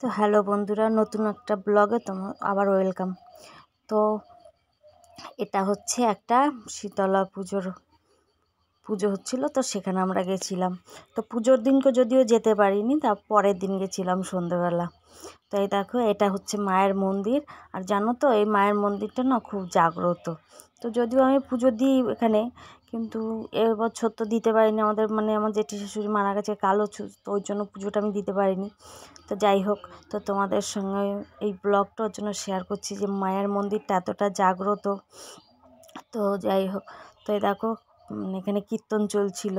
তো হ্যালো বন্ধুরা, নতুন একটা ব্লগে তোমার আবার ওয়েলকাম। তো এটা হচ্ছে একটা শীতলা পুজো হচ্ছিল, তো সেখানে আমরা গেছিলাম। তো পুজোর দিনকে যদিও যেতে পারিনি, তার পরের দিন গেছিলাম সন্ধ্যেবেলা। তো এই দেখো, এটা হচ্ছে মায়ের মন্দির। আর জানো তো, এই মায়ের মন্দিরটা না খুব জাগ্রত। তো যদিও আমি পুজো দিই এখানে, কিন্তু এবছর তো দিতে পারিনি। আমার জেঠি শাশুড়ি মারা গেছে কালো, তো ওই জন্য পুজোটা আমি দিতে পারিনি। তো যাই হোক, তো তোমাদের সঙ্গে এই ব্লগটা ওর জন্য শেয়ার করছি যে মায়ের মন্দিরটা এতটা জাগ্রত। তো যাই হোক, তো এই দেখো, এখানে কীর্তন চলছিল,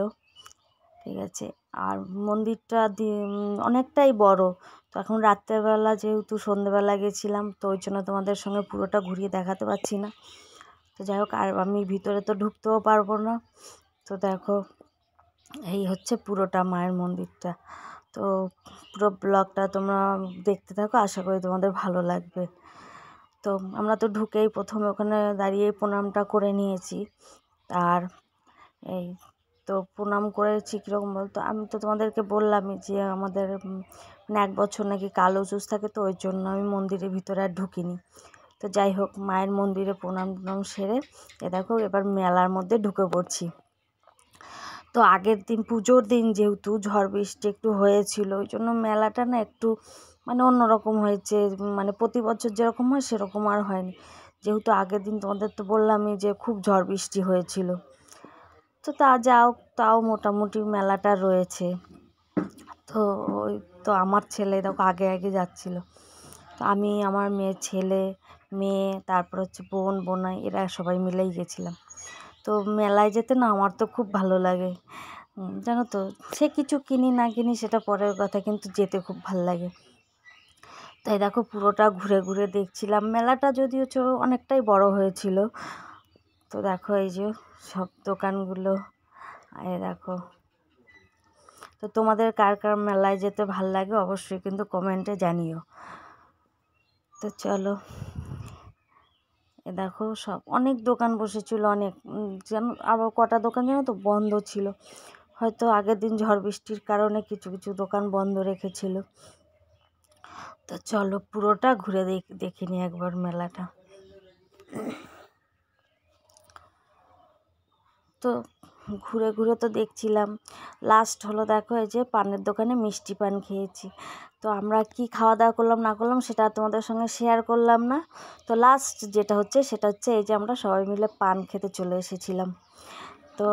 ঠিক আছে। আর মন্দিরটা অনেকটাই বড়। তো এখন রাত্রেবেলা, যেহেতু সন্ধ্যেবেলা গেছিলাম, তো ওই জন্য তোমাদের সঙ্গে পুরোটা ঘুরিয়ে দেখাতে পারছি না। তো যাই হোক, আর আমি ভিতরে তো ঢুকতেও পারবো না। তো দেখো, এই হচ্ছে পুরোটা মায়ের মন্দিরটা। তো পুরো ব্লগটা তোমরা দেখতে থাকো, আশা করি তোমাদের ভালো লাগবে। তো আমরা তো ঢুকেই প্রথমে ওখানে দাঁড়িয়ে প্রণামটা করে নিয়েছি। আর এই তো প্রণাম করেছি কীরকম বলতো, আমি তো তোমাদেরকে বললামই যে আমাদের মানে 1 বছর নাকি কালো চুষ থাকে, তো ওই জন্য আমি মন্দিরের ভিতরে আর ঢুকিনি। তো যাই হোক, মায়ের মন্দিরে প্রণাম সেরে দেখো এবার মেলার মধ্যে ঢুকে পড়ছি। তো আগের দিন, পুজোর দিন, যেহেতু ঝড় বৃষ্টি একটু হয়েছিল, ওই জন্য মেলাটা না একটু মানে অন্যরকম হয়েছে। মানে প্রতি বছর যেরকম হয় সেরকম আর হয়নি। যেহেতু আগের দিন তোমাদের তো বললামই যে খুব ঝড় বৃষ্টি হয়েছিল। তো তাও মোটামুটি মেলাটা রয়েছে। তো ওই তো আমার ছেলে দেখো আগে আগে যাচ্ছিলো। তো আমি, আমার মেয়ে, তারপর হচ্ছে বোনাই, এরা সবাই মিলেই গেছিলাম। তো মেলায় যেতে না আমার তো খুব ভালো লাগে, জানো তো। সে কিছু কিনি না কিনি সেটা পরের কথা, কিন্তু যেতে খুব ভালো লাগে। তাই দেখো, পুরোটা ঘুরে ঘুরে দেখছিলাম। মেলাটা যদিও অনেকটাই বড় হয়েছিল। তো দেখো, এই যে সব দোকানগুলো, এই দেখো। তো তোমাদের কার কার মেলায় যেতে ভাল লাগে অবশ্যই কিন্তু কমেন্টে জানিও। তো চলো, দেখো সব অনেক দোকান বসেছিল, অনেক যেন আবার কটা দোকান যেন তো বন্ধ ছিল। হয়তো আগের দিন ঝড় বৃষ্টির কারণে কিছু কিছু দোকান বন্ধ রেখেছিল। তো চলো পুরোটা ঘুরে দেখে নিই একবার মেলাটা। তো ঘুরে ঘুরে তো দেখছিলাম। লাস্ট হলো দেখো, এই যে পানের দোকানে মিষ্টি পান খেয়েছি। তো আমরা কি খাওয়া দাওয়া করলাম না করলাম সেটা তোমাদের সঙ্গে শেয়ার করলাম না। তো লাস্ট যেটা হচ্ছে সেটা হচ্ছে এই যে আমরা সবাই মিলে পান খেতে চলে এসেছিলাম। তো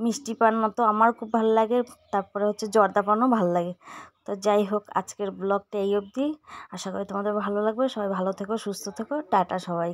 মিষ্টি পান তো আমার খুব ভালো লাগে, তারপরে হচ্ছে জর্দা পানও ভালো লাগে। তো যাই হোক, আজকের ব্লগটা এই অবধি। আশা করি তোমাদের ভালো লাগবে। সবাই ভালো থেকো, সুস্থ থেকো, টাটা সবাই।